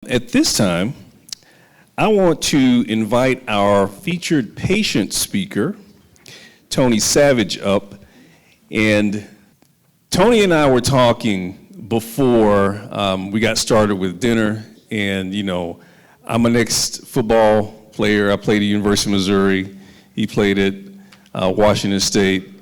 At this time, I want to invite our featured patient speaker, Tony Savage, up. And Tony and I were talking before we got started with dinner. And, you know, I'm an ex-football player. I played at University of Missouri. He played at Washington State.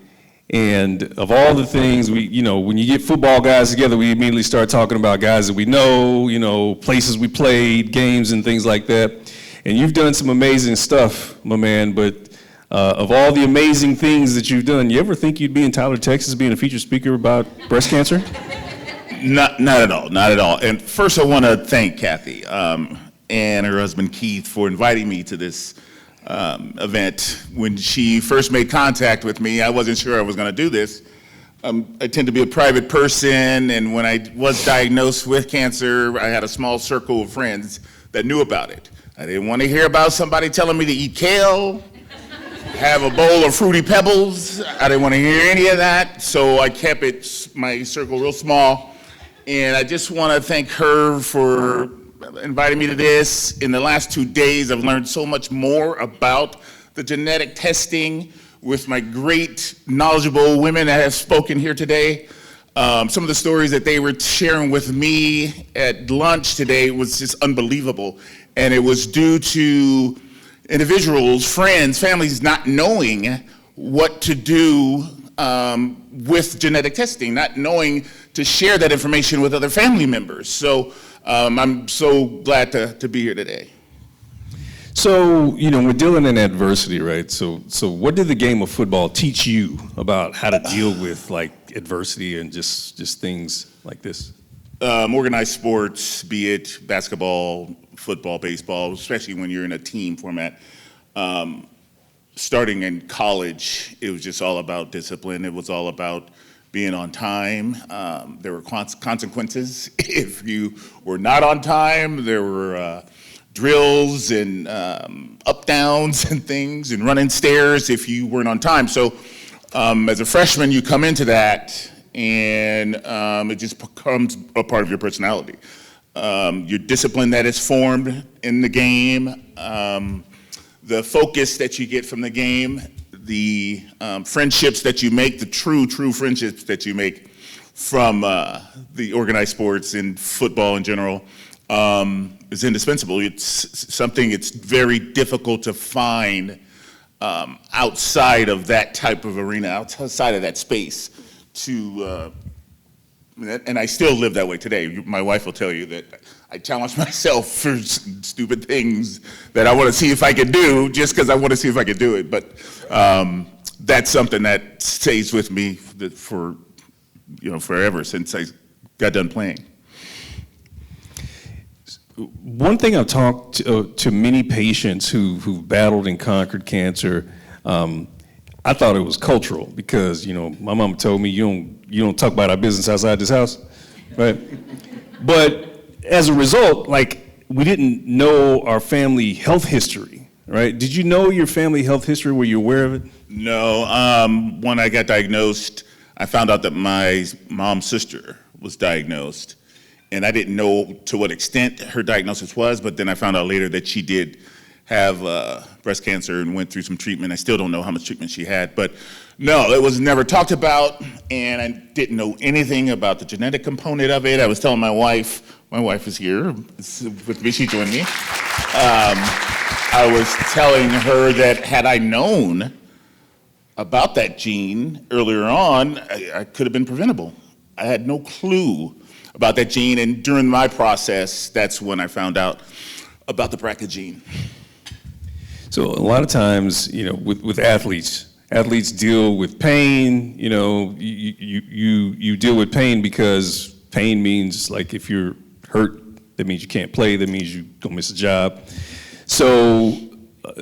And of all the things, when you get football guys together, we immediately start talking about guys that we know, places we played, games and things like that. And you've done some amazing stuff, my man, but of all the amazing things that you've done, you ever think you'd be in Tyler, Texas, being a featured speaker about breast cancer? Not at all. And first I want to thank Kathy and her husband Keith for inviting me to this event. When she first made contact with me, I wasn't sure I was going to do this. I tend to be a private person, and when I was diagnosed with cancer, I had a small circle of friends that knew about it. I didn't want to hear about somebody telling me to eat kale, have a bowl of Fruity Pebbles. I didn't want to hear any of that, so I kept my circle real small. And I just want to thank her for inviting me to this. In the last 2 days, I've learned so much more about the genetic testing with my great knowledgeable women that have spoken here today. Some of the stories that they were sharing with me at lunch today was just unbelievable. And it was due to individuals, friends, families not knowing what to do with genetic testing, not knowing to share that information with other family members. So I'm so glad to be here today. So, we're dealing in adversity, right? So what did the game of football teach you about how to deal with adversity and just things like this? Organized sports, be it basketball, football, baseball, especially when you're in a team format. Starting in college, it was just all about discipline. It was all about being on time. There were consequences if you were not on time. There were drills and up downs and things and running stairs if you weren't on time. So as a freshman, you come into that and it just becomes a part of your personality. Your discipline that is formed in the game, the focus that you get from the game, the friendships that you make, the true friendships that you make from the organized sports and football in general is indispensable. It's something it's very difficult to find outside of that type of arena, outside of that space and I still live that way today. My wife will tell you that I challenge myself for stupid things that I want to see if I can do just because I want to see if I can do it. But that's something that stays with me for forever since I got done playing. One thing I've talked to many patients who've battled and conquered cancer, I thought it was cultural because, my mama told me you don't talk about our business outside this house, right? But as a result, we didn't know our family health history, right? Did you know your family health history? Were you aware of it? No. When I got diagnosed, I found out that my mom's sister was diagnosed. And I didn't know to what extent her diagnosis was, but then I found out later that she did have breast cancer and went through some treatment. I still don't know how much treatment she had, but no, it was never talked about, and I didn't know anything about the genetic component of it. I was telling my wife is here with me, she joined me. I was telling her that had I known about that gene earlier on, I could have been preventable. I had no clue about that gene, and during my process, that's when I found out about the BRCA gene. So a lot of times, with athletes deal with pain. You deal with pain because pain means if you're hurt, that means you can't play. That means you're gonna miss a job. So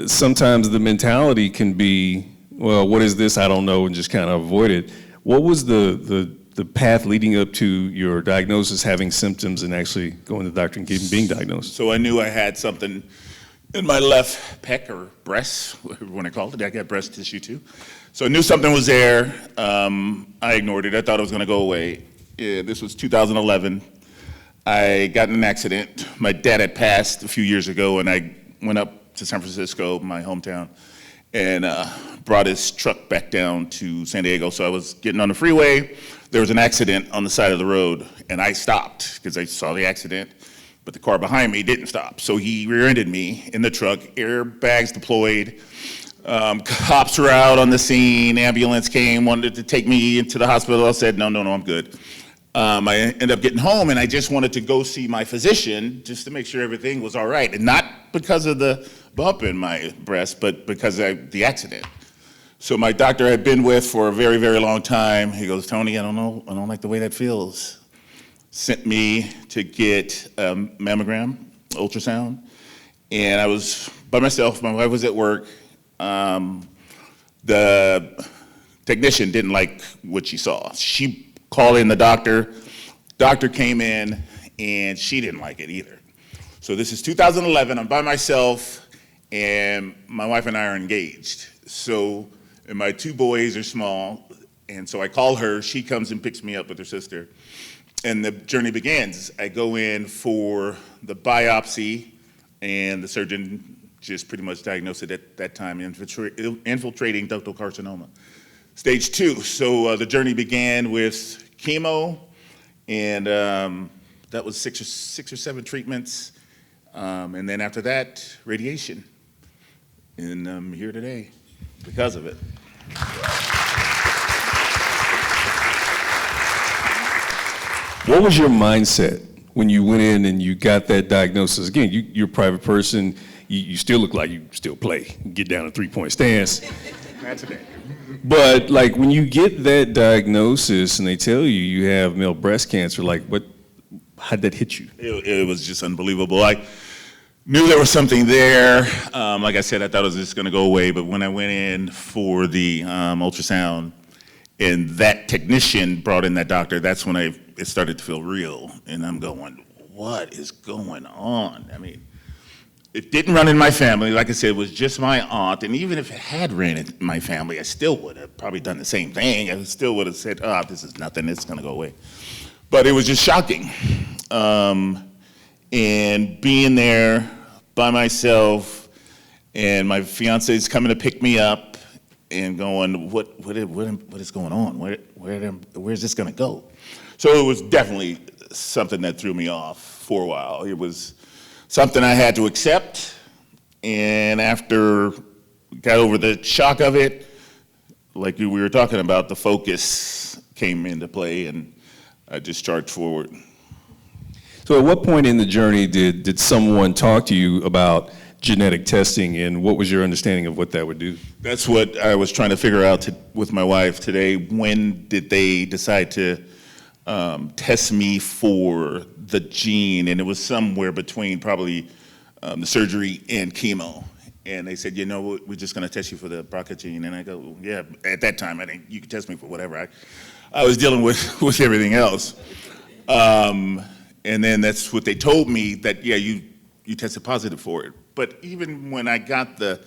sometimes the mentality can be, well, what is this? I don't know, and just kind of avoid it. What was the path leading up to your diagnosis, having symptoms, and actually going to the doctor and being diagnosed? So I knew I had something in my left pec or breast, whatever you want to call it. I got breast tissue too. So I knew something was there. I ignored it. I thought it was going to go away. This was 2011. I got in an accident. My dad had passed a few years ago, and I went up to San Francisco, my hometown, and brought his truck back down to San Diego. So I was getting on the freeway. There was an accident on the side of the road, and I stopped because I saw the accident, but the car behind me didn't stop. So he rear-ended me in the truck, airbags deployed. Cops were out on the scene, ambulance came, wanted to take me into the hospital. I said, no, I'm good. I ended up getting home, and I just wanted to go see my physician just to make sure everything was all right. And not because of the bump in my breast, but because of the accident. So my doctor I had been with for a very, very long time, he goes, Tony, I don't like the way that feels. Sent me to get a mammogram, ultrasound, and I was by myself. My wife was at work. The technician didn't like what she saw. She called in the doctor. Doctor came in, and she didn't like it either. So this is 2011. I'm by myself, and my wife and I are engaged. So, and my two boys are small, and so I call her. She comes and picks me up with her sister, and the journey begins. I go in for the biopsy, and the surgeon just pretty much diagnosed it at that time, infiltrating ductal carcinoma, stage 2. So the journey began with chemo, and that was six or seven treatments, and then after that, radiation. And I'm here today because of it. What was your mindset when you went in and you got that diagnosis? Again, you're a private person. You still look like you still play. Get down a three-point stance. That's it. But like when you get that diagnosis and they tell you you have male breast cancer, like how'd that hit you? It was just unbelievable. I knew there was something there. Like I said, I thought it was just going to go away. But when I went in for the ultrasound and that technician brought in that doctor, that's when it started to feel real. And I'm going, what is going on? I mean, it didn't run in my family. Like I said, it was just my aunt. And even if it had ran in my family, I still would have probably done the same thing. I still would have said, this is nothing. It's going to go away. But it was just shocking. And being there by myself, and my fiance is coming to pick me up and going, what is going on? Where's this going to go? So it was definitely something that threw me off for a while. It was something I had to accept, and after got over the shock of it, like we were talking about, the focus came into play, and I just charged forward. So at what point in the journey did someone talk to you about genetic testing, and what was your understanding of what that would do? That's what I was trying to figure out with my wife today. When did they decide to test me for the gene? And it was somewhere between probably the surgery and chemo. And they said, we're just going to test you for the BRCA gene. And I go, well, yeah, at that time, I think you could test me for whatever. I was dealing with everything else. And then that's what they told me, that, yeah, you tested positive for it. But even when I got the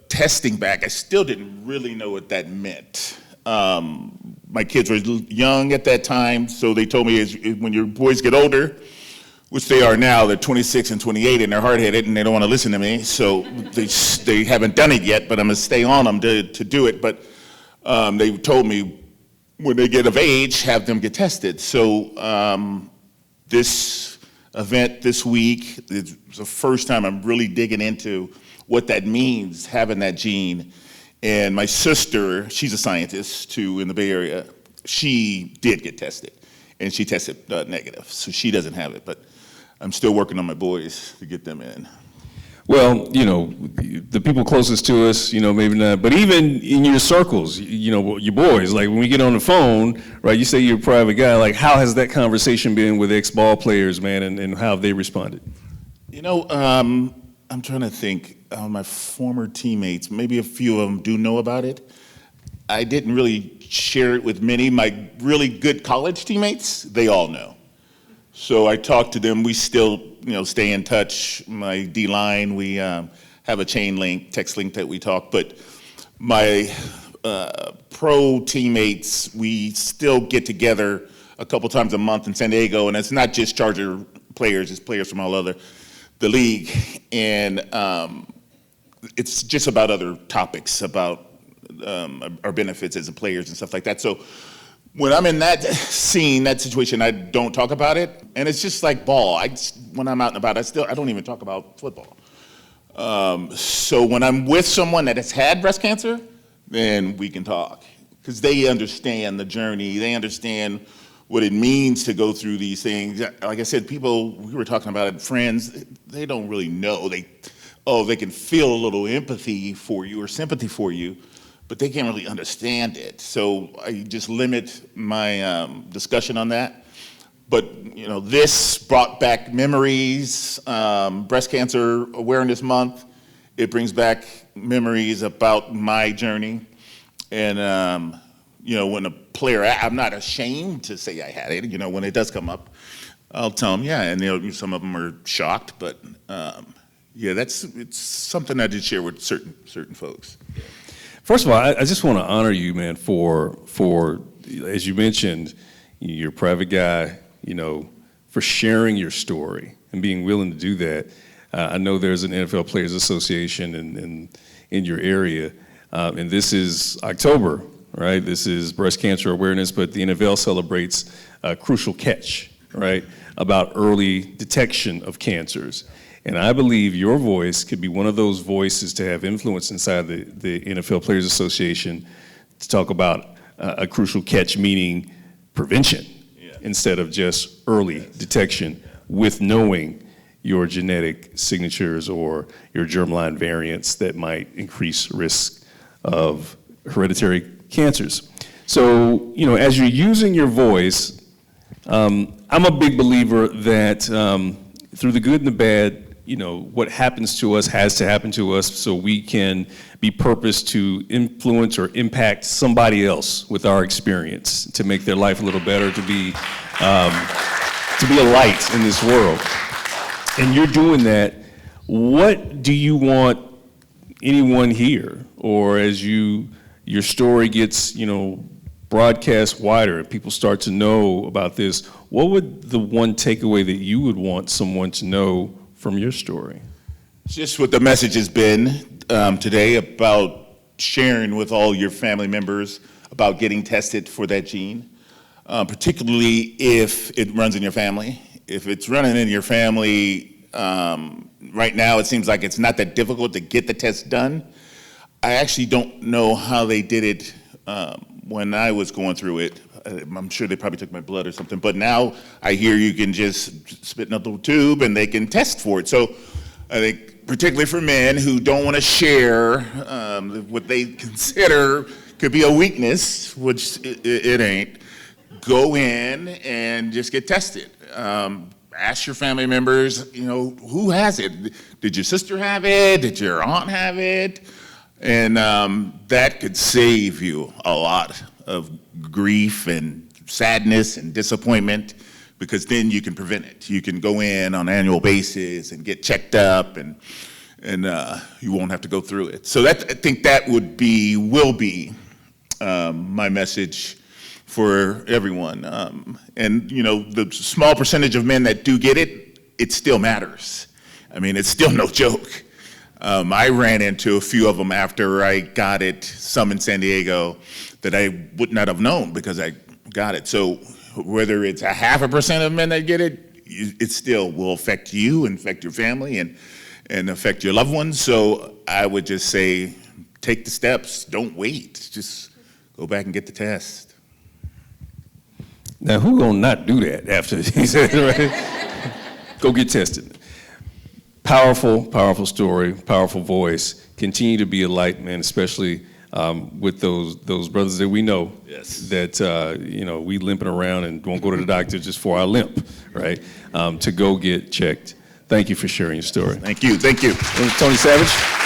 testing back, I still didn't really know what that meant. My kids were young at that time, so they told me when your boys get older, which they are now, they're 26 and 28, and they're hard-headed, and they don't want to listen to me, so they haven't done it yet, but I'm going to stay on them to do it. But they told me when they get of age, have them get tested. So this event this week is the first time I'm really digging into what that means, having that gene. And my sister, she's a scientist too in the Bay Area, she did get tested, and she tested negative, so she doesn't have it. But I'm still working on my boys to get them in. Well, the people closest to us, maybe not, but even in your circles, your boys, like when we get on the phone, right, you say you're a private guy, like how has that conversation been with ex-ball players, man, and how have they responded? I'm trying to think. My former teammates, maybe a few of them do know about it. I didn't really share it with many. My really good college teammates, they all know. So I talked to them. We still, stay in touch. My D-line, we have a chain link, text link that we talk. But my pro teammates, we still get together a couple times a month in San Diego, and it's not just Charger players, it's players from all over the league. And it's just about other topics, about our benefits as players and stuff like that. So when I'm in that scene, that situation, I don't talk about it. And it's just like ball. When I'm out and about, I don't even talk about football. So when I'm with someone that has had breast cancer, then we can talk. Because they understand the journey. They understand what it means to go through these things. Like I said, people, we were talking about it, friends, they don't really know. They can feel a little empathy for you or sympathy for you, but they can't really understand it. So I just limit my discussion on that. But this brought back memories. Breast Cancer Awareness Month, it brings back memories about my journey. And when a player, I'm not ashamed to say I had it. When it does come up, I'll tell them, yeah, and some of them are shocked, but it's something I did share with certain folks. First of all, I just want to honor you, man, for as you mentioned, you're a private guy, for sharing your story and being willing to do that. I know there's an NFL Players Association in your area, and this is October, right? This is Breast Cancer Awareness, but the NFL celebrates Crucial Catch, right? About early detection of cancers. And I believe your voice could be one of those voices to have influence inside the NFL Players Association to talk about a crucial catch, meaning prevention, instead of just early detection with knowing your genetic signatures or your germline variants that might increase risk of hereditary cancers. So, as you're using your voice, I'm a big believer that through the good and the bad, what happens to us has to happen to us so we can be purposed to influence or impact somebody else with our experience, to make their life a little better, to be a light in this world. And you're doing that. What do you want anyone here, or as your story gets, broadcast wider and people start to know about this, what would the one takeaway that you would want someone to know from your story? Just what the message has been today about sharing with all your family members about getting tested for that gene, particularly if it runs in your family. If it's running in your family, right now it seems like it's not that difficult to get the test done. I actually don't know how they did it when I was going through it. I'm sure they probably took my blood or something, but now I hear you can just spit in a little tube and they can test for it. So I think particularly for men who don't want to share what they consider could be a weakness, which it ain't, go in and just get tested. Ask your family members, who has it? Did your sister have it? Did your aunt have it? And that could save you a lot of grief and sadness and disappointment, because then you can prevent it. You can go in on an annual basis and get checked up, and you won't have to go through it. So I think that will be my message for everyone. And the small percentage of men that do get it, it still matters. I mean, it's still no joke. I ran into a few of them after I got it, some in San Diego, that I would not have known because I got it. So whether it's 0.5% of men that get it, it still will affect you and affect your family and affect your loved ones. So I would just say, take the steps, don't wait, just go back and get the test. Now, who gonna not do that after he said it, right? Go get tested. Powerful, powerful story, powerful voice. Continue to be a light, man, especially with those brothers that we know. Yes. That we limping around and won't go to the doctor just for our limp, right? To go get checked. Thank you for sharing your story. Thank you. Tony Savage.